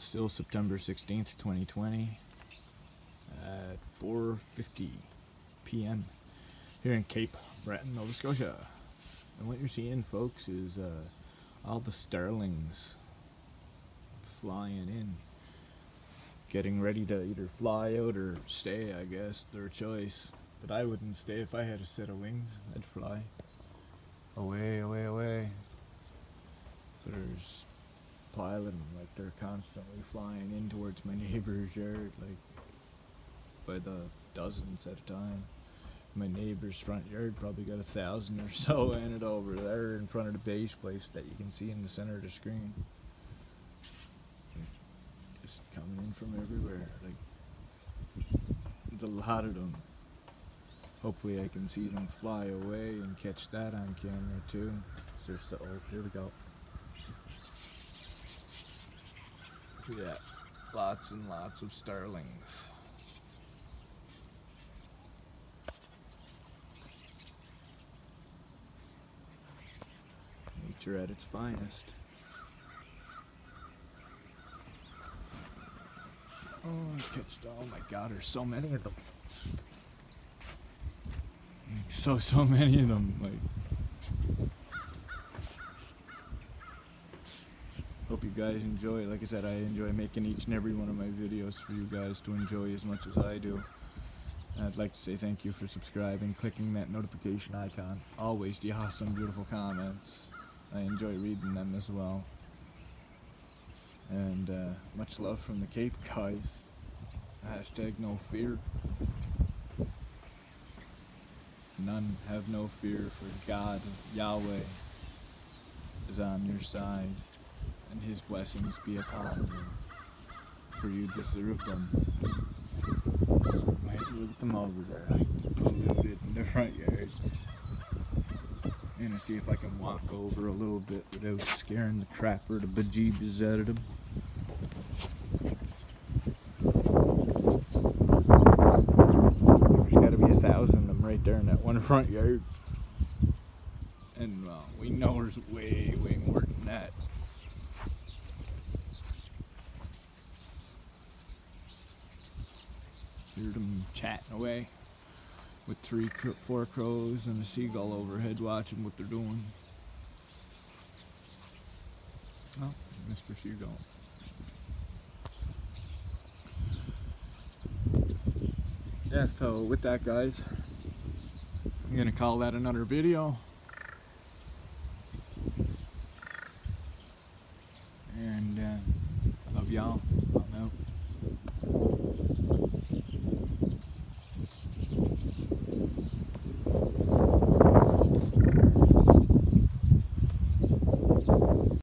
still September 16th, 2020 at 4:50 p.m. here in Cape Breton, Nova Scotia. And what you're seeing, folks, is all the Starlings flying in, getting ready to either fly out or stay, I guess, their choice. But I wouldn't stay if I had a set of wings. I'd fly away, away, away. But there's a pile of them, like they're constantly flying in towards my neighbor's yard, like by the dozens at a time. My neighbor's front yard probably got 1,000 or so in it over there in front of the base place that you can see in the center of the screen. Just coming in from everywhere, like there's a lot of them. Hopefully I can see them fly away and catch that on camera too. So, here we go. Yeah, lots and lots of starlings. Nature at its finest. Oh, I catched, oh my god, there's so many of them. So many of them, like. Hope you guys enjoy. Like I said, I enjoy making each and every one of my videos for you guys to enjoy as much as I do. And I'd like to say thank you for subscribing, clicking that notification icon. Always the awesome, beautiful comments. I enjoy reading them as well. And much love from the Cape, guys. Hashtag no fear. None have no fear, for God, Yahweh, is on your side, and His blessings be upon you, for you deserve them. Might loot them over there. I loot it in the front yards. I'm gonna see if I can walk over a little bit without scaring the crap or the bejeebus out of them. There's gotta be 1,000 of them right there in that one front yard. And we know there's way more than that. Hear them chatting away with 4 crows and a seagull overhead watching what they're doing. Oh, Mr. Seagull. Yeah, so with that, guys, I'm gonna call that another video. And love y'all. I'm out.